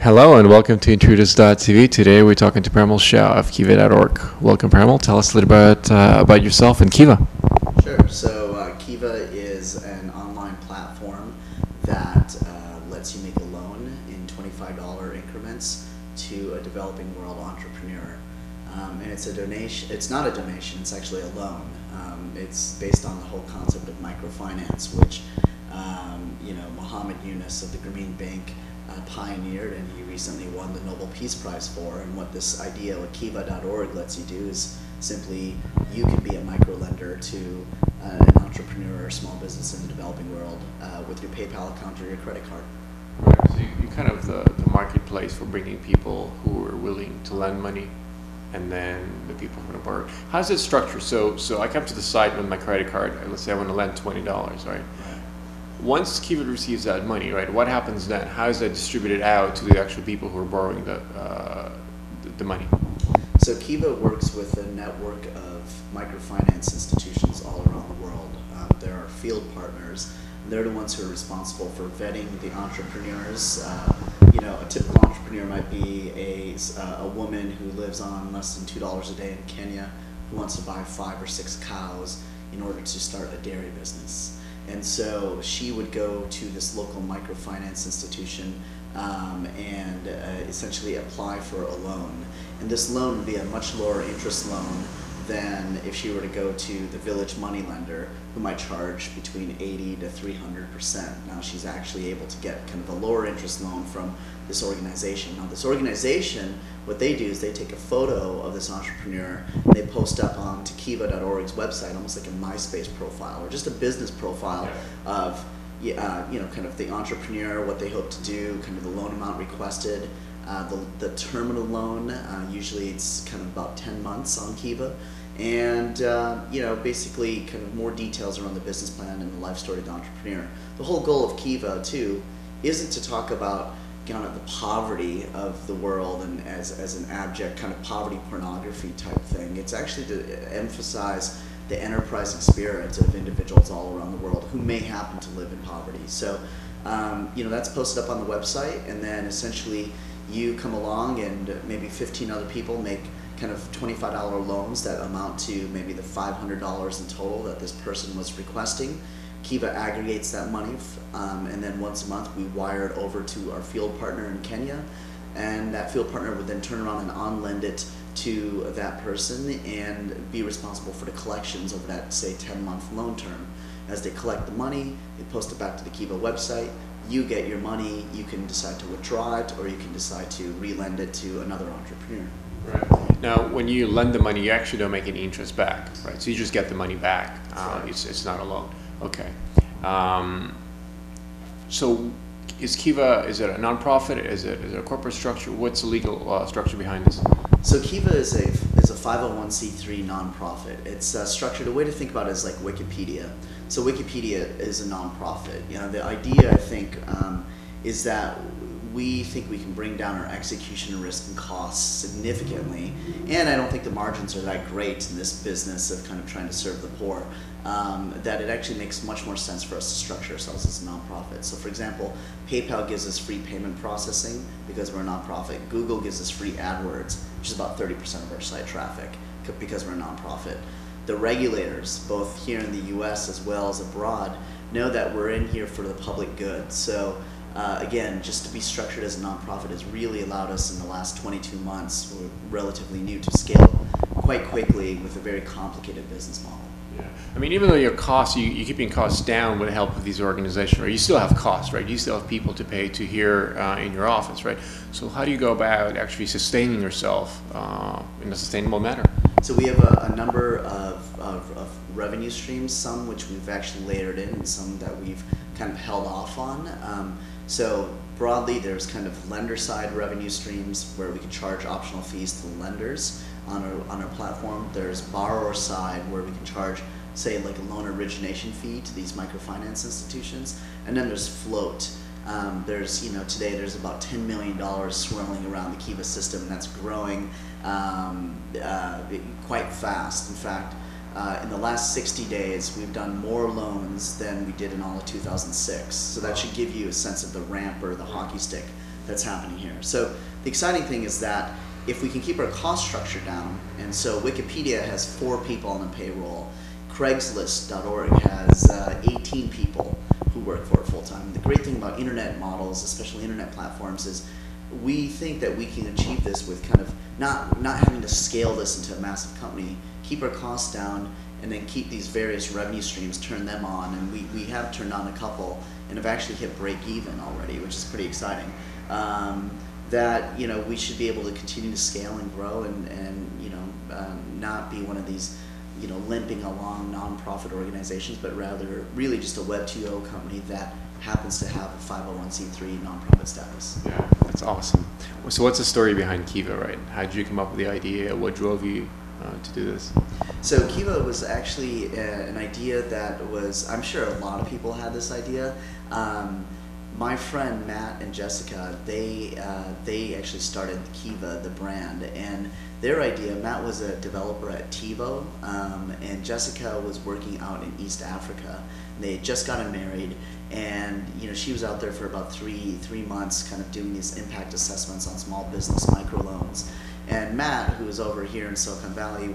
Hello and welcome to Intruders TV. Today we're talking to Premal Shah of Kiva.org. Welcome, Premal. Tell us a little bit about yourself and Kiva. Sure. So Kiva is an online platform that lets you make a loan in $25 increments to a developing world entrepreneur. And it's a donation. It's not a donation. It's actually a loan. It's based on the whole concept of microfinance, which Mohammed Yunus of the Grameen Bank pioneered, and he recently won the Nobel Peace Prize for. And what this idea, what Kiva.org lets you do, is simply you can be a micro lender to an entrepreneur or small business in the developing world with your PayPal account or your credit card. Right. So you're kind of the marketplace for bringing people who are willing to lend money, and then the people who are going to borrow. How's it structured? So I come to the site with my credit card. Let's say I want to lend $20, right? Once Kiva receives that money, right, what happens then? How is that distributed out to the actual people who are borrowing the money? So Kiva works with a network of microfinance institutions all around the world. There are field partners. They're the ones who are responsible for vetting the entrepreneurs. A typical entrepreneur might be a woman who lives on less than $2 a day in Kenya, who wants to buy 5 or 6 cows in order to start a dairy business. And so she would go to this local microfinance institution and essentially apply for a loan. And this loan would be a much lower interest loan than if she were to go to the village money lender, who might charge between 80 to 300%. Now she's actually able to get kind of a lower interest loan from this organization. Now this organization, what they do is they take a photo of this entrepreneur and they post up onto Kiva.org's website, almost like a MySpace profile or just a business profile of kind of the entrepreneur, what they hope to do, kind of the loan amount requested, the terminal loan. Usually it's kind of about 10 months on Kiva, and basically kind of more details around the business plan and the life story of the entrepreneur. The whole goal of Kiva too isn't to talk about kind of the poverty of the world and as an abject kind of poverty pornography type thing. It's actually to emphasize the enterprising spirit of individuals all around the world who may happen to live in poverty. So that's posted up on the website, and then essentially you come along and maybe 15 other people make kind of $25 loans that amount to maybe the $500 in total that this person was requesting. Kiva aggregates that money, and then once a month we wire it over to our field partner in Kenya, and that field partner would then turn around and on-lend it to that person and be responsible for the collections over that, say, 10-month loan term. As they collect the money, they post it back to the Kiva website. You get your money. You can decide to withdraw it, or you can decide to re-lend it to another entrepreneur. Right. Now, when you lend the money, you actually don't make any interest back, right? So you just get the money back. Right. It's not a loan. Okay. So is Kiva, is it a nonprofit? Is it a corporate structure? What's the legal structure behind this? So Kiva is a 501c3 nonprofit. It's structured, a way to think about it is like Wikipedia. So Wikipedia is a nonprofit. The idea, I think, is that we think we can bring down our execution risk and costs significantly, and I don't think the margins are that great in this business of kind of trying to serve the poor, that it actually makes much more sense for us to structure ourselves as a nonprofit. So for example, PayPal gives us free payment processing because we're a nonprofit. Google gives us free AdWords, which is about 30% of our site traffic, because we're a nonprofit. The regulators, both here in the US as well as abroad, know that we're in here for the public good. So again, just to be structured as a nonprofit has really allowed us in the last 22 months, we're relatively new, to scale quite quickly with a very complicated business model. Yeah. I mean, even though your costs, you're keeping costs down with the help of these organizations, right? You still have costs, right? You still have people to pay to here in your office, right? So how do you go about actually sustaining yourself in a sustainable manner? So we have a number of revenue streams, some which we've actually layered in and some that we've kind of held off on. So broadly, there's kind of lender side revenue streams where we can charge optional fees to the lenders on our platform. There's borrower side where we can charge, say, like a loan origination fee to these microfinance institutions. And then there's float. Today there's about $10 million swirling around the Kiva system, and that's growing quite fast. In fact, in the last 60 days, we've done more loans than we did in all of 2006. So that should give you a sense of the ramp or the hockey stick that's happening here. So the exciting thing is that if we can keep our cost structure down, and so Wikipedia has 4 people on the payroll, Craigslist.org has 18 people who work for it full time. The great thing about internet models, especially internet platforms, is we think that we can achieve this with kind of not having to scale this into a massive company, keep our costs down, and then keep these various revenue streams, turn them on. And we have turned on a couple and have actually hit break even already, which is pretty exciting. That we should be able to continue to scale and grow and not be one of these limping along nonprofit organizations, but rather really just a Web 2.0 company that happens to have a 501c3 nonprofit status. Yeah, that's awesome. So what's the story behind Kiva, right? How did you come up with the idea? What drove you to do this? So Kiva was actually an idea that was, I'm sure a lot of people had this idea. My friend Matt and Jessica, they actually started Kiva, the brand, and their idea, Matt was a developer at TiVo, and Jessica was working out in East Africa. They had just gotten married, and she was out there for about three months kind of doing these impact assessments on small business microloans. And Matt, who was over here in Silicon Valley,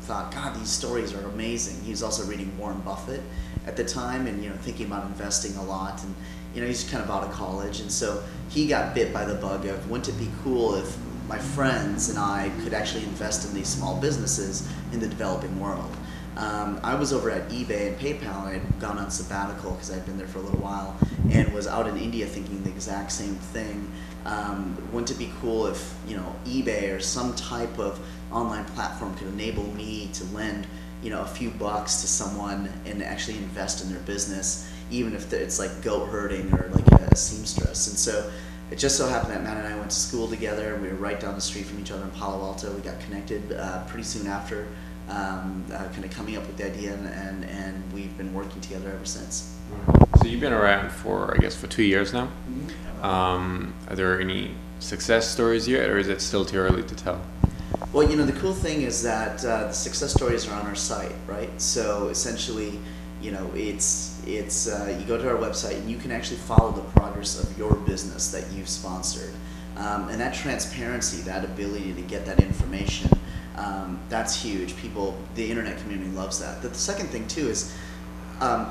thought, God, these stories are amazing. He was also reading Warren Buffett at the time and thinking about investing a lot, and he's kind of out of college, and so he got bit by the bug of, wouldn't it be cool if my friends and I could actually invest in these small businesses in the developing world. I was over at eBay and PayPal, and I'd gone on sabbatical because I'd been there for a little while, and was out in India thinking the exact same thing. Wouldn't it be cool if eBay or some type of online platform could enable me to lend a few bucks to someone and actually invest in their business, even if it's like goat herding or like a seamstress. And so it just so happened that Matt and I went to school together. We were right down the street from each other in Palo Alto. We got connected pretty soon after, kind of coming up with the idea, and we've been working together ever since. So you've been around for 2 years now. Mm-hmm. Are there any success stories yet, or is it still too early to tell? Well, the cool thing is that the success stories are on our site, right? So essentially, it's you go to our website and you can actually follow the progress of your business that you've sponsored, and that transparency, that ability to get that information, that's huge. The internet community loves that. The second thing too is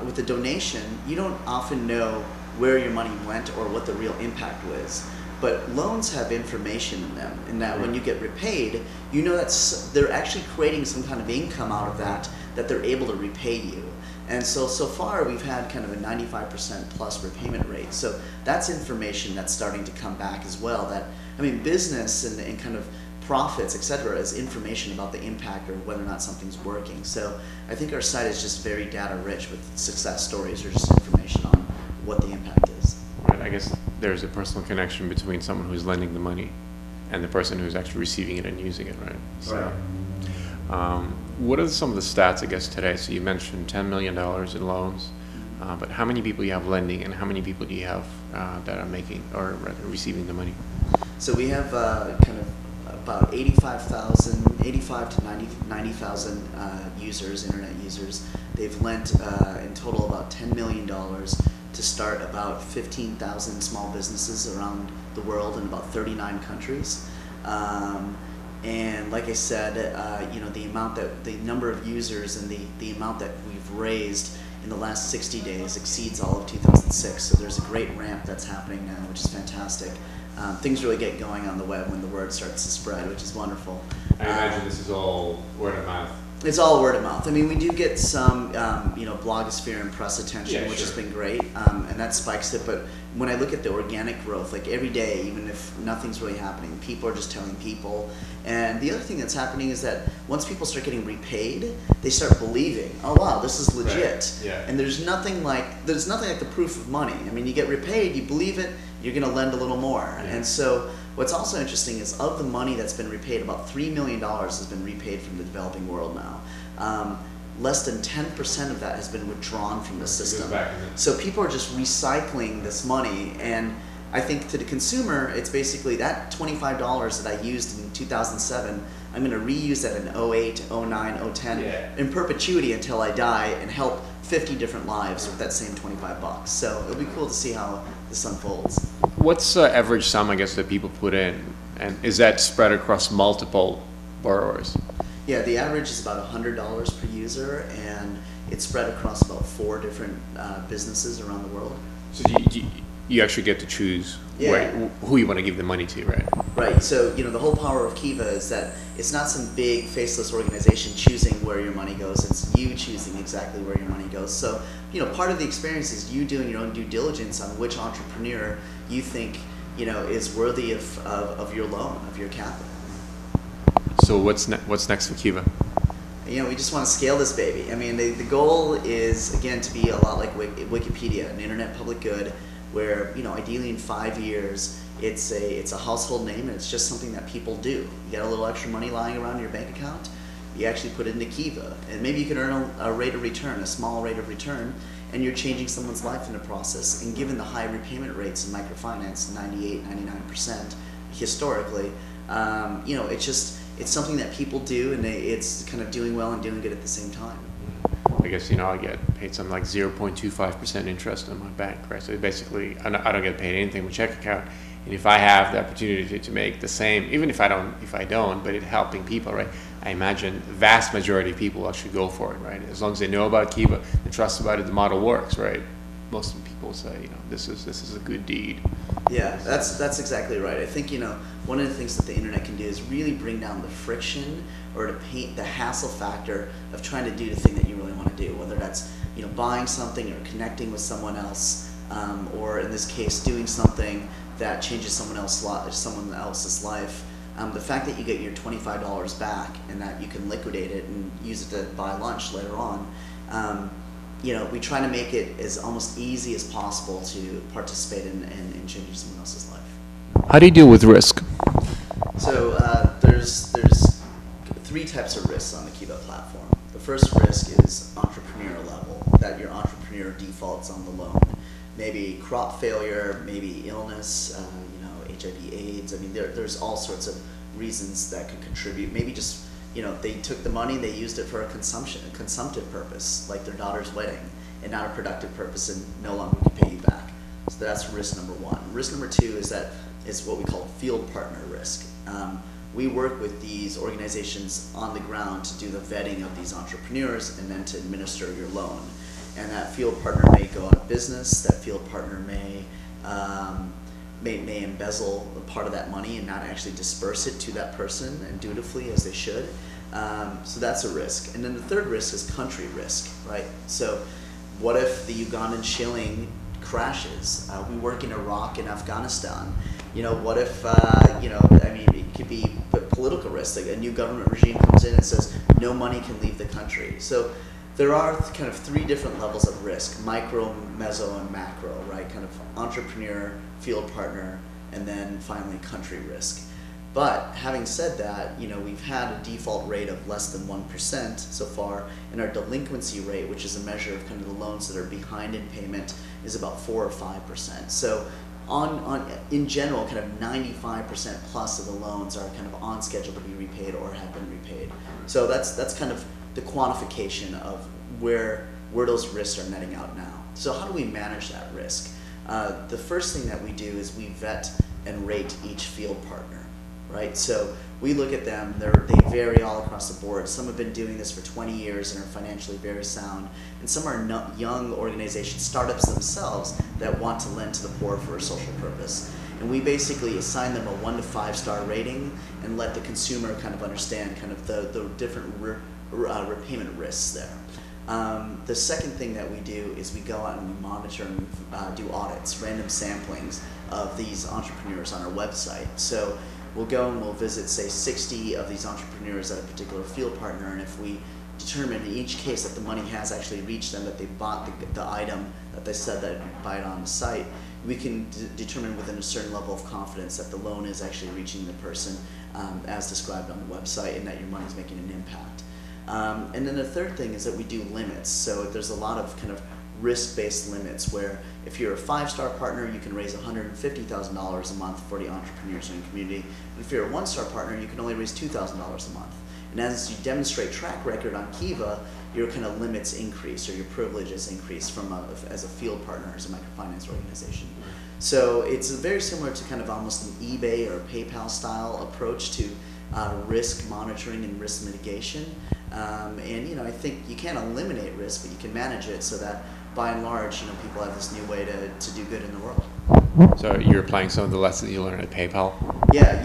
with the donation, you don't often know where your money went or what the real impact was. But loans have information in them, in that when you get repaid, that they're actually creating some kind of income out of that they're able to repay you. And so far we've had kind of a 95% plus repayment rate. So that's information that's starting to come back as well. Business and kind of profits, etc., is information about the impact or whether or not something's working. So I think our site is just very data rich with success stories or just information on what the impact is. Right. I guess there's a personal connection between someone who's lending the money and the person who's actually receiving it and using it, right? So, what are some of the stats, I guess, today? So you mentioned $10 million in loans, but how many people do you have lending, and how many people do you have that are making or rather receiving the money? So we have kind of about 85 to 90,000 users, internet users. They've lent in total about $10 million to start about 15,000 small businesses around the world in about 39 countries. And like I said, the number of users and the amount that we've raised in the last 60 days exceeds all of 2006. So there's a great ramp that's happening now, which is fantastic. Things really get going on the web when the word starts to spread, which is wonderful. I imagine this is all word of mouth. It's all word of mouth. We do get some, blogosphere and press attention, which has been great, and that spikes it. But when I look at the organic growth, like every day, even if nothing's really happening, people are just telling people. And the other thing that's happening is that once people start getting repaid, they start believing, oh wow, this is legit. Right. Yeah. And there's nothing like the proof of money. You get repaid, you believe it, you're going to lend a little more. Yeah. And so what's also interesting is of the money that's been repaid, about $3 million has been repaid from the developing world now. Less than 10% of that has been withdrawn from the system. So people are just recycling this money, and I think to the consumer, it's basically that $25 that I used in 2007, I'm going to reuse that in 08, 09, 010 in perpetuity until I die and help 50 different lives with that same $25. So it'll be cool to see how this unfolds. What's the average sum, I guess, that people put in? And is that spread across multiple borrowers? Yeah, the average is about $100 per user, and it's spread across about 4 different businesses around the world. So you actually get to choose who you want to give the money to, right? Right. So, the whole power of Kiva is that it's not some big faceless organization choosing where your money goes. It's you choosing exactly where your money goes. So, part of the experience is you doing your own due diligence on which entrepreneur you think, is worthy of your loan, of your capital. So what's next for Kiva? We just want to scale this baby. I mean, the goal is, again, to be a lot like Wikipedia, an internet public good, where, ideally in 5 years, it's a household name, and it's just something that people do. You got a little extra money lying around in your bank account, you actually put it into Kiva, and maybe you can earn a rate of return, a small rate of return, and you're changing someone's life in the process. And given the high repayment rates in microfinance, 98, 99% historically, it's something that people do, and it's kind of doing well and doing good at the same time. I guess, I get paid something like 0.25% interest on my bank, right? So basically, I don't get paid anything with check account. And if I have the opportunity to make the same, even if I don't, but it's helping people, right? I imagine the vast majority of people will actually go for it, right? As long as they know about Kiva, they trust about it, the model works, right? Most people say, this is a good deed. Yeah, that's exactly right. I think, one of the things that the internet can do is really bring down the friction, or to paint the hassle factor of trying to do the thing that you really want to do, whether that's, buying something or connecting with someone else, or in this case, doing something that changes someone else's life. The fact that you get your $25 back and that you can liquidate it and use it to buy lunch later on, we try to make it as almost easy as possible to participate in changing someone else's life. How do you deal with risk? So there's 3 types of risks on the Kiva platform. The first risk is entrepreneur level, that your entrepreneur defaults on the loan. Maybe crop failure, maybe illness, HIV/AIDS. I mean, there's all sorts of reasons that could contribute. Maybe just, they took the money, they used it for a consumptive purpose, like their daughter's wedding, and not a productive purpose, and no longer can pay you back. So that's risk number 1. Risk number 2 is what we call field partner risk. We work with these organizations on the ground to do the vetting of these entrepreneurs and then to administer your loan. And that field partner may go out of business. That field partner may embezzle a part of that money and not actually disperse it to that person and dutifully as they should. So that's a risk. And then the third risk is country risk, right? So what if the Ugandan shilling crashes? We work in Iraq and Afghanistan. What if, it could be political risk. Like a new government regime comes in and says no money can leave the country. So there are kind of 3 different levels of risk: micro, meso, and macro, right? Kind of entrepreneur, field partner, and then finally country risk. But having said that, we've had a default rate of less than 1% so far, and our delinquency rate, which is a measure of kind of the loans that are behind in payment, is about 4 or 5%. So in general, kind of 95% plus of the loans are kind of on schedule to be repaid or have been repaid. So that's kind of the quantification of where those risks are netting out now. So how do we manage that risk? The first thing that we do is we vet and rate each field partner, right? So we look at them, they vary all across the board. Some have been doing this for 20 years and are financially very sound, and some are young organizations, startups themselves, that want to lend to the poor for a social purpose. And we basically assign them a 1 to 5 star rating and let the consumer kind of understand kind of the different repayment risks there. The second thing that we do is we go out and we monitor and do audits, random samplings of these entrepreneurs on our website. So we'll go and we'll visit, say, 60 of these entrepreneurs at a particular field partner, and if we determine in each case that the money has actually reached them, that they bought the item that they said that they'd buy it on the site, we can determine within a certain level of confidence that the loan is actually reaching the person as described on the website, and that your money is making an impact. And then the third thing is that we do limits. So there's a lot of kind of risk-based limits where if you're a 5-star partner, you can raise $150,000 a month for the entrepreneurs in your community. And if you're a 1-star partner, you can only raise $2,000 a month. And as you demonstrate track record on Kiva, your kind of limits increase, or your privileges increase from as a field partner, as a microfinance organization. So it's very similar to kind of almost an eBay or PayPal style approach to risk monitoring and risk mitigation. And I think you can't eliminate risk, but you can manage it so that by and large, people have this new way to do good in the world. So you're applying some of the lessons you learned at PayPal? Yeah,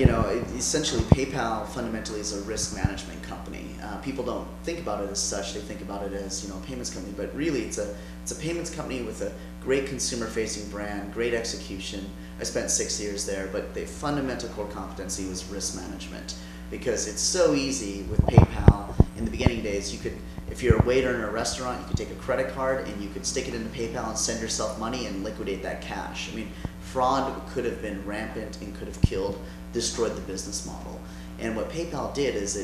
essentially PayPal fundamentally is a risk management company. People don't think about it as such; they think about it as a payments company. But really, it's a payments company with a great consumer-facing brand, great execution. I spent 6 years there, but the fundamental core competency was risk management, because it's so easy with PayPal. In the beginning days, if you're a waiter in a restaurant, you could take a credit card and you could stick it into PayPal and send yourself money and liquidate that cash. I mean, fraud could have been rampant and could have destroyed the business model. And what PayPal did is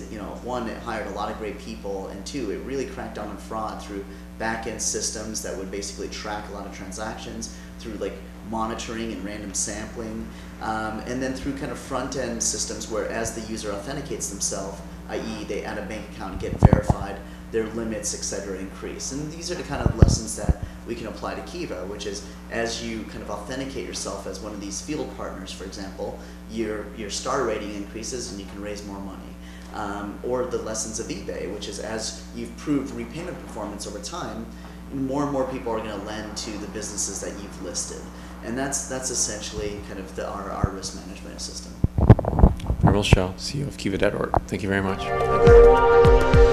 one, it hired a lot of great people, and two, it really cracked down on fraud through back-end systems that would basically track a lot of transactions, through like monitoring and random sampling, and then through kind of front-end systems where as the user authenticates themselves, i.e. they add a bank account and get verified, their limits, etc. increase. And these are the kind of lessons that we can apply to Kiva, which is as you kind of authenticate yourself as one of these field partners, for example, your star rating increases and you can raise more money. Or the lessons of eBay, which is as you've proved repayment performance over time, more and more people are going to lend to the businesses that you've listed. And that's essentially kind of our risk management system. Premal Shah, CEO of Kiva.org. Thank you very much.